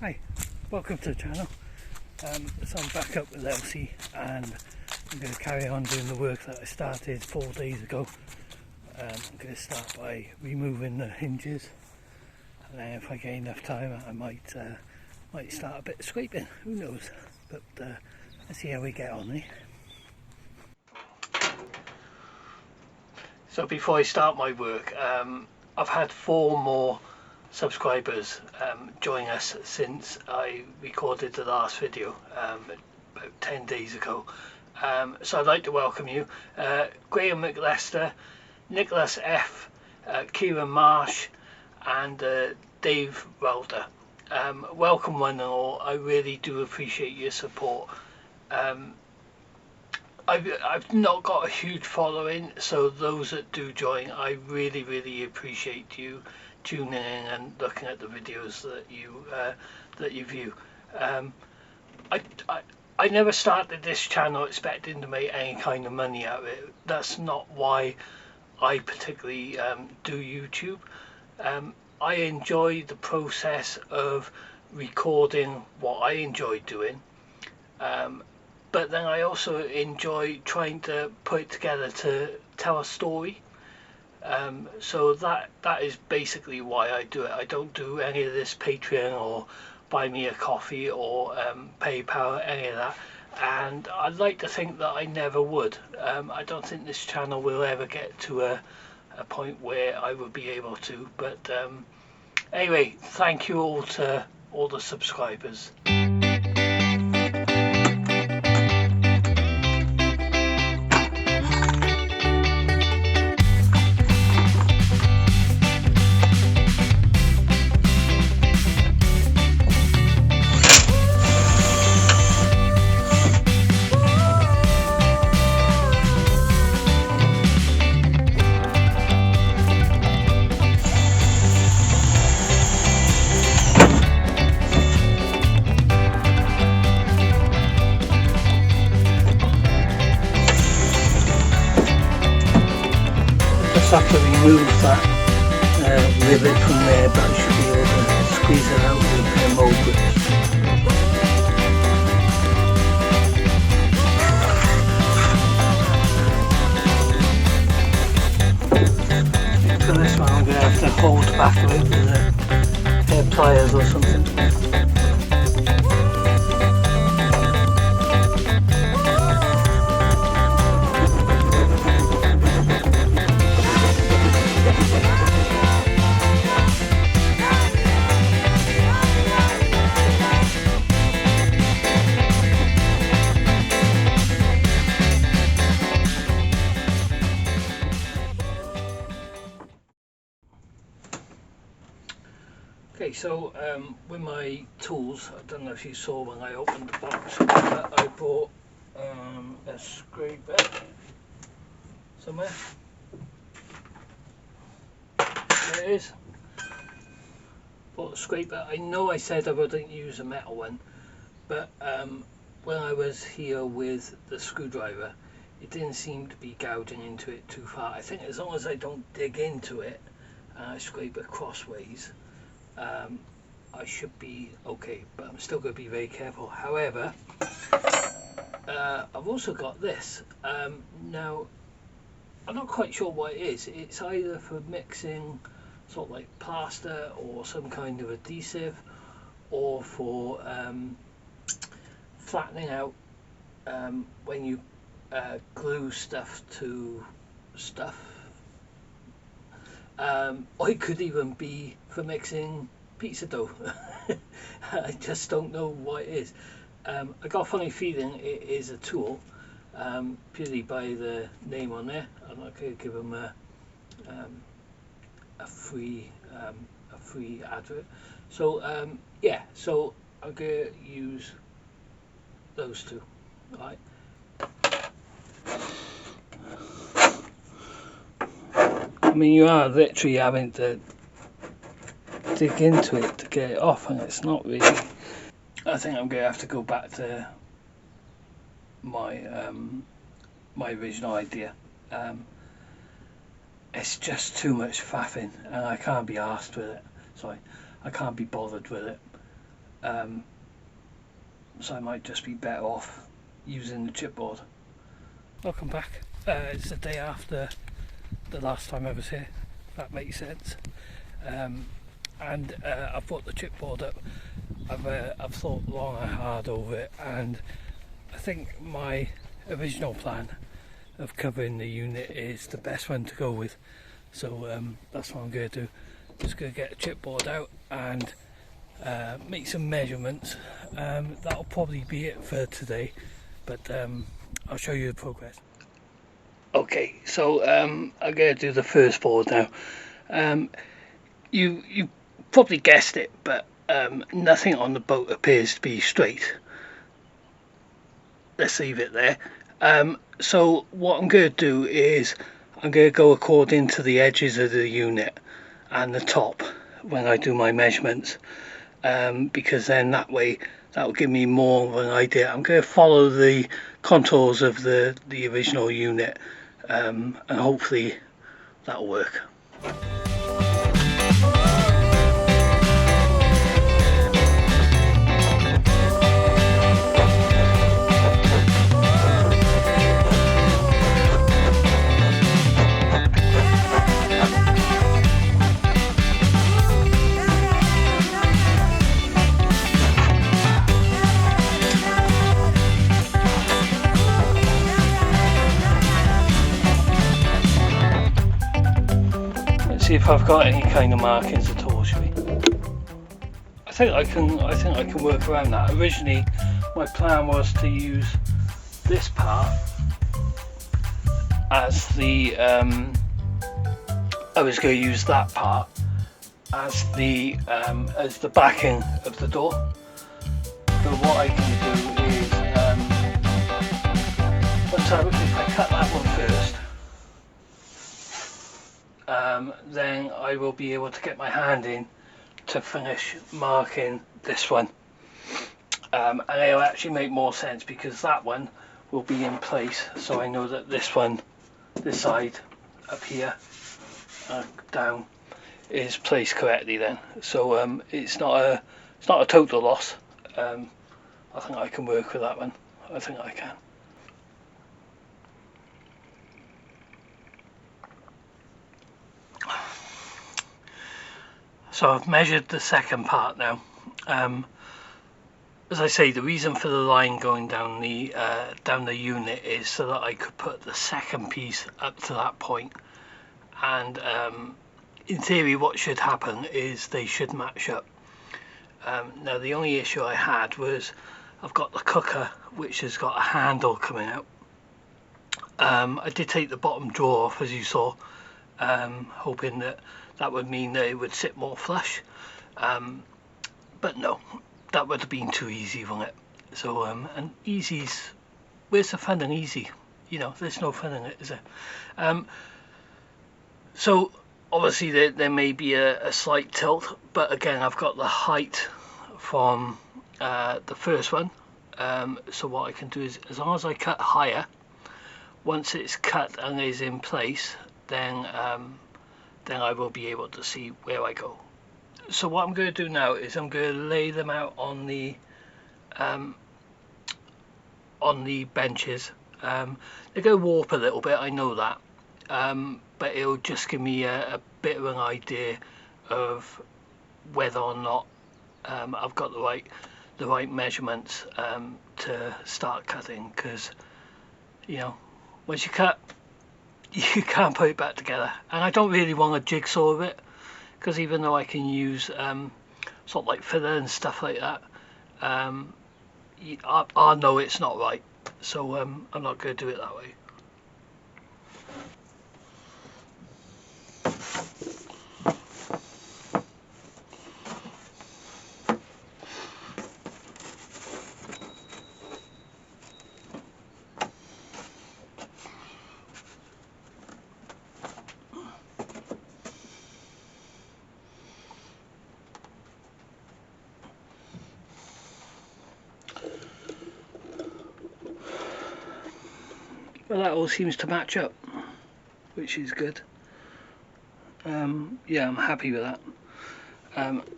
Hi, welcome to the channel. So I'm back up with Elsie and I'm going to carry on doing the work that I started 4 days ago. I'm going to start by removing the hinges, and then if I get enough time I might start a bit of scraping, who knows, but let's see how we get on, eh? So before I start my work, I've had 4 more subscribers join us since I recorded the last video about 10 days ago. So I'd like to welcome you, Graham McLester, Nicholas F, Kieran Marsh and Dave Welder. Welcome one and all. I really do appreciate your support. I've not got a huge following, so those that do join, I really appreciate you tuning in and looking at the videos that you view. I never started this channel expecting to make any kind of money out of it. That's not why I particularly do YouTube. I enjoy the process of recording what I enjoy doing, but then I also enjoy trying to put it together to tell a story. So that is basically why I do it. I don't do any of this Patreon or buy me a coffee or PayPal, any of that, and I'd like to think that I never would. I don't think this channel will ever get to a point where I would be able to, but anyway, thank you all to all the subscribers. Have to remove that rivet from there, but I should be able to squeeze it out with a mold grip. For this one I'm going to have to hold back a bit with hair pliers or something. Okay, so with my tools, I don't know if you saw when I opened the box, but I bought a scraper somewhere. There it is. Bought a scraper. I know I said I wouldn't use a metal one, but when I was here with the screwdriver, it didn't seem to be gouging into it too far. I think as long as I don't dig into it and I scrape it crossways, I should be okay, but I'm still going to be very careful. However, I've also got this. Now, I'm not quite sure what it is. It's either for mixing sort of like plaster or some kind of adhesive, or for flattening out when you glue stuff to stuff. Or it could even be for mixing pizza dough. I just don't know what it is. I got a funny feeling it is a tool, purely by the name on there. I'm not going to give them a free advert. So yeah, so I'm going to use those two. All right. I mean, you are literally having to dig into it to get it off, and it's not really. I think I'm going to have to go back to my my original idea. It's just too much faffing, and I can't be arsed with it. Sorry, I can't be bothered with it. so I might just be better off using the chipboard. Welcome back. It's the day after the last time I was here, if that makes sense. And I've brought the chipboard up. I've thought long and hard over it, and I think my original plan of covering the unit is the best one to go with. So that's what I'm going to do. Just going to get a chipboard out and make some measurements. That'll probably be it for today, but I'll show you the progress. Okay, so I'm going to do the first board now. You probably guessed it, but nothing on the boat appears to be straight. Let's leave it there. So what I'm going to do is I'm going to go according to the edges of the unit and the top when I do my measurements, because then that way that will give me more of an idea. I'm going to follow the contours of the original unit, and hopefully that'll work. See if I've got any kind of markings at all, shall we? I think I can work around that. Originally my plan was to use this part as the I was going to use that part as the backing of the door. But what I can do is if I cut that one first, then I will be able to get my hand in to finish marking this one, and it'll actually make more sense because that one will be in place, so I know that this one, this side up here down, is placed correctly then. So it's not a total loss. I think I can work with that one. I think I can. So I've measured the second part now. As I say, the reason for the line going down the unit is so that I could put the second piece up to that point, and in theory what should happen is they should match up. Now the only issue I had was I've got the cooker which has got a handle coming out. I did take the bottom drawer off, as you saw, hoping that would mean that it would sit more flush, but no, that would have been too easy, wouldn't it? So and easy's, where's the fun in easy? You know, there's no fun in it, is there? So obviously there may be a slight tilt, but again I've got the height from the first one, so what I can do is, as long as I cut higher, once it's cut and is in place, then I will be able to see where I go. So what I'm going to do now is I'm going to lay them out on the benches. They're going to warp a little bit, I know that, but it'll just give me a bit of an idea of whether or not I've got the right measurements to start cutting, because you know, once you cut, you can't put it back together, and I don't really want a jigsaw of it, because even though I can use sort of like filler and stuff like that, I know it's not right, so I'm not going to do it that way. Well, that all seems to match up, which is good. Yeah, I'm happy with that.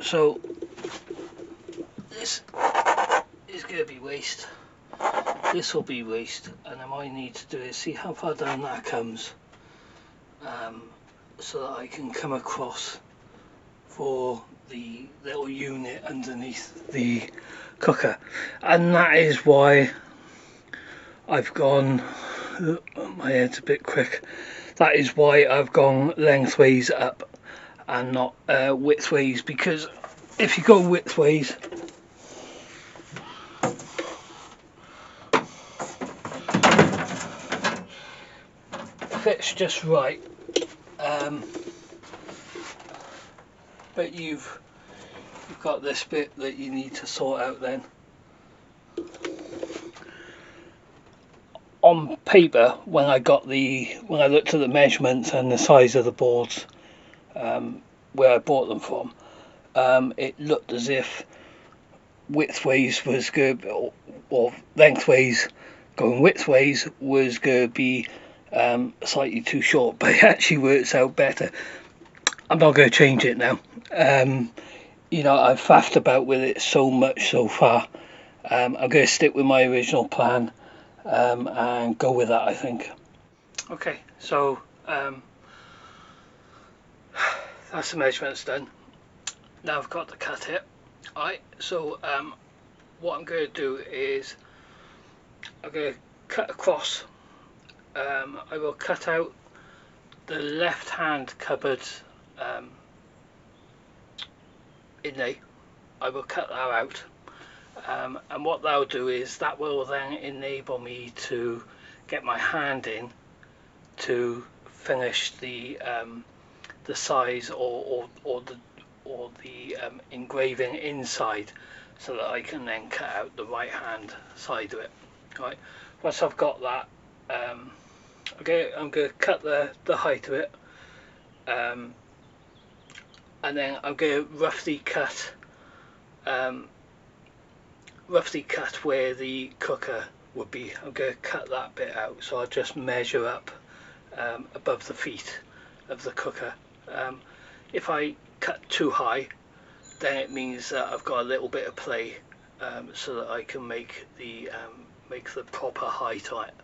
So this is going to be waste. This will be waste, and then what I need to do is see how far down that comes, so that I can come across for the little unit underneath the cooker. And that is why I've gone, my head's a bit quick, that is why I've gone lengthways up and not widthways, because if you go widthways, fits just right, but you've got this bit that you need to sort out then. On paper, when I looked at the measurements and the size of the boards, where I bought them from, it looked as if widthways was good, or lengthways going widthways was going to be slightly too short, but it actually works out better. I'm not going to change it now. You know, I've faffed about with it so much so far. I'm going to stick with my original plan and go with that, I think. Okay, so that's the measurements done. Now I've got to cut it. Alright, so what I'm going to do is I'm going to cut across. I will cut out the left hand cupboard inlay. I will cut that out, and what that'll do is that will then enable me to get my hand in to finish the size or the engraving inside, so that I can then cut out the right hand side of it. Right, once I've got that, I'm going to cut the height of it, and then I'm going to roughly cut where the cooker would be. I'm going to cut that bit out, so I'll just measure up above the feet of the cooker. If I cut too high, then it means that I've got a little bit of play, so that I can make the proper height on it,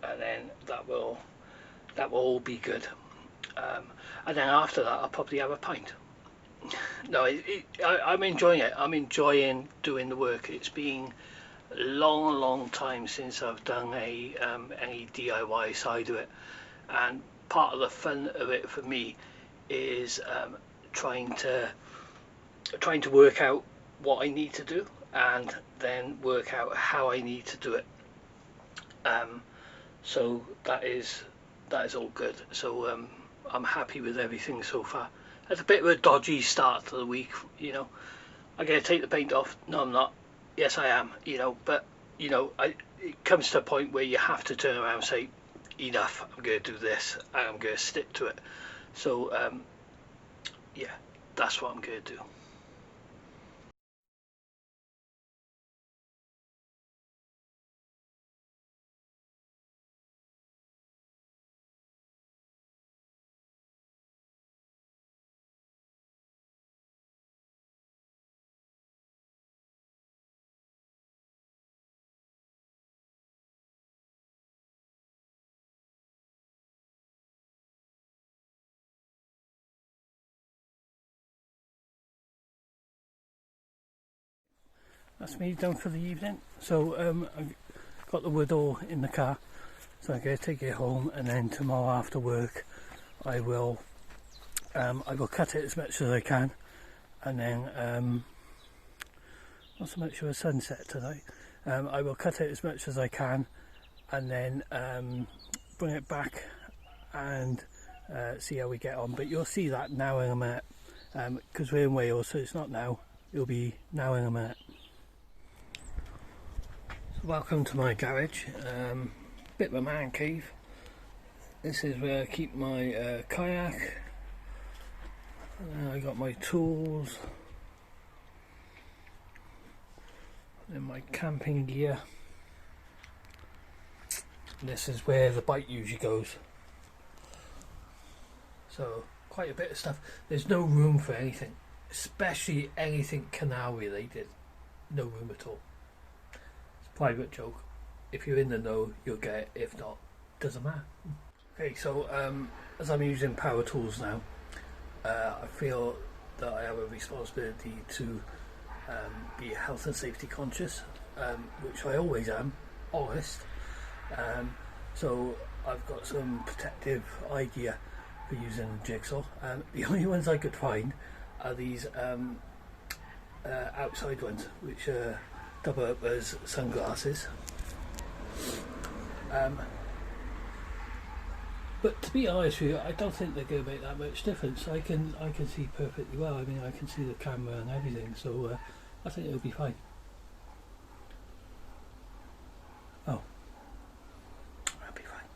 and then that will all be good. And then after that, I'll probably have a pint. No, I'm enjoying it. I'm enjoying doing the work. It's been a long time since I've done any DIY side of it, and part of the fun of it for me is trying to work out what I need to do, and then work out how I need to do it. So that is all good. So I'm happy with everything so far. It's a bit of a dodgy start to the week, you know. I'm going to take the paint off. No, I'm not. Yes, I am, you know. But, you know, it comes to a point where you have to turn around and say, enough, I'm going to do this, and I'm going to stick to it. So, yeah, that's what I'm going to do. That's me done for the evening. So I've got the wood all in the car, so I'm going to take it home, and then tomorrow after work I will cut it as much as I can, and then not so much of a sunset tonight. I will cut it as much as I can, and then bring it back and see how we get on. But you'll see that now in a minute, because we're in Wales, so it's not now, it'll be now in a minute. Welcome to my garage, bit of a man cave. This is where I keep my kayak. I got my tools, and my camping gear. This is where the bike usually goes. So quite a bit of stuff. There's no room for anything. especially anything canal related. No room at all. It's a private joke. If you're in the know, you'll get it. If not, doesn't matter. Okay, so as I'm using power tools now, I feel that I have a responsibility to be health and safety conscious, which I always am, honest. So I've got some protective idea for using jigsaw. The only ones I could find are these outside ones, which double up as sunglasses. But to be honest with you, I don't think they're going to make that much difference. I can see perfectly well. I mean, I can see the camera and everything, so I think it'll be fine. Oh, that'll be fine.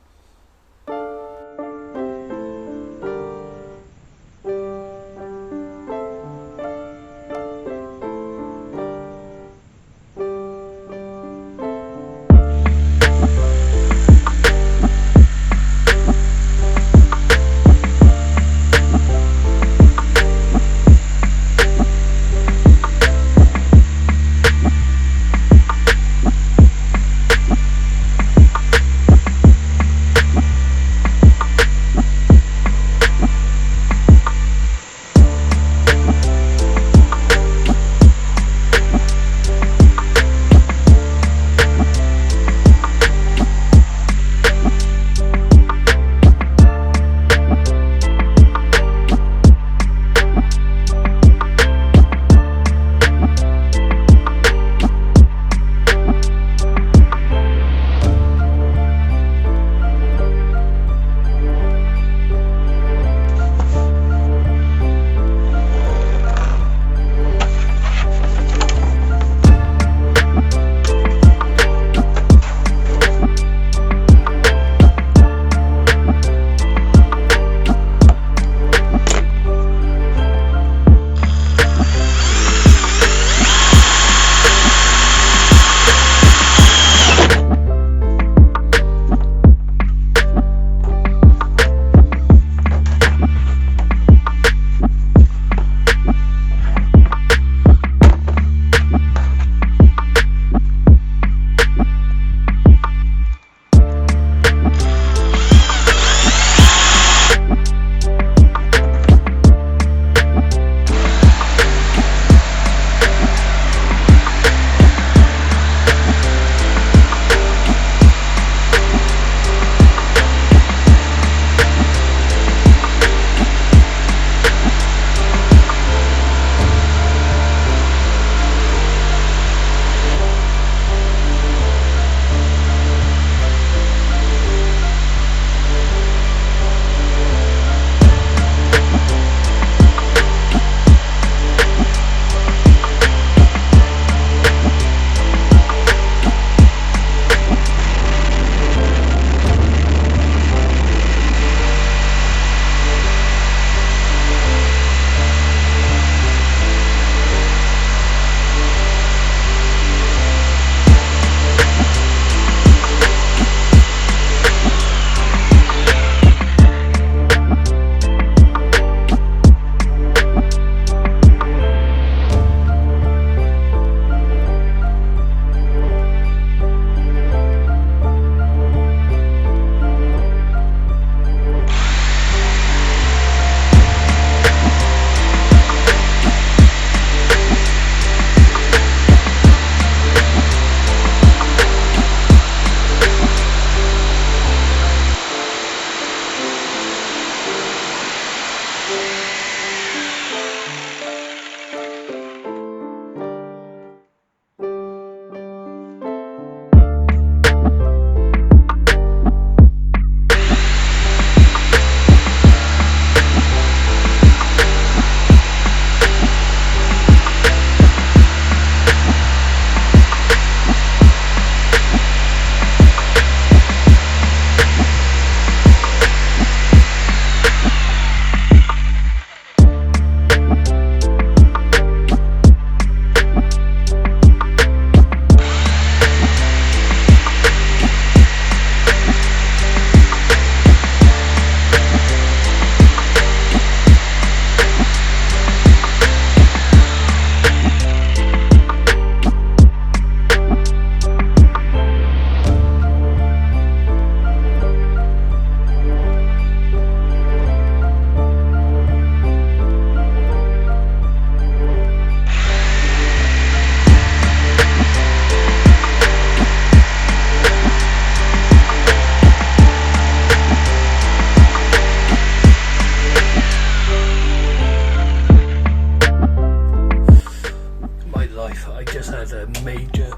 life. I just had a major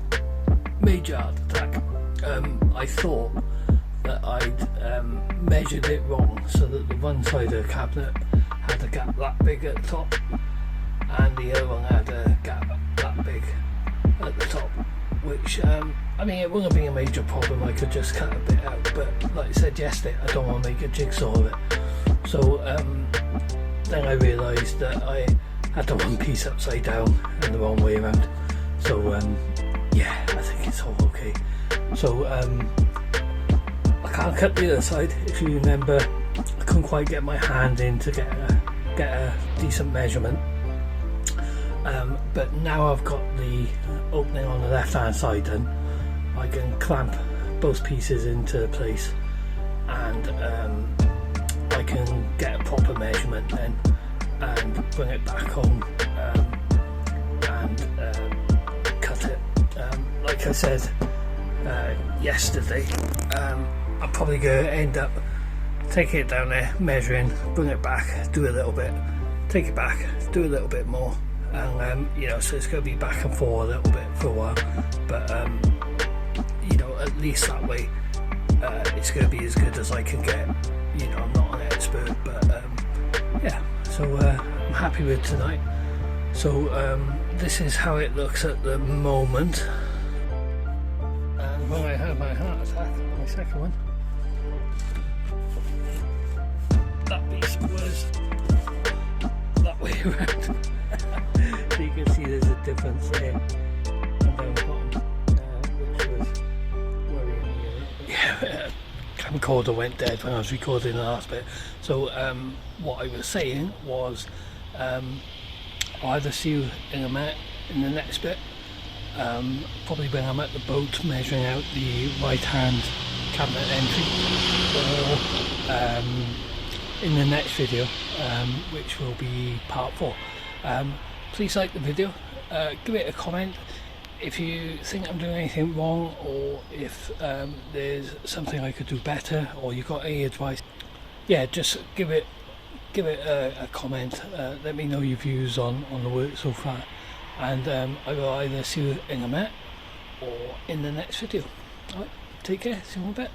heart attack. I thought that I'd measured it wrong, so that the one side of the cabinet had a gap that big at the top, and the other one had a gap that big at the top, which I mean, it wouldn't have been a major problem. I could just cut a bit out, but like I said yesterday, I don't want to make a jigsaw of it. So then I realised that I had the one piece upside down and the wrong way around. So yeah, I think it's all okay. So I can't cut the other side. If you remember, I couldn't quite get my hand in to get a decent measurement. But now I've got the opening on the left hand side done, I can clamp both pieces into place, and I can get a proper measurement then and bring it back home and cut it. Like I said yesterday, I'm probably going to end up taking it down there, measuring, bring it back, do a little bit, take it back, do a little bit more, and you know, so it's going to be back and forth a little bit for a while, but you know, at least that way it's going to be as good as I can get. You know, I'm not an expert, but yeah, so I'm happy with tonight. So this is how it looks at the moment. And when I had my heart attack, my second one, that piece was that way around. So you can see there's a difference there and down the bottom, which was worrying me a little bit. Yeah, camcorder went dead when I was recording the last bit. So what I was saying was I'll either see you in a minute in the next bit, probably when I'm at the boat measuring out the right hand cabinet entry, or in the next video, which will be part 4. Please like the video, give it a comment if you think I'm doing anything wrong, or if there's something I could do better, or you got any advice. Yeah, just give it a comment. Let me know your views on the work so far, and I will either see you in a minute or in the next video. Alright, take care, see you in a bit.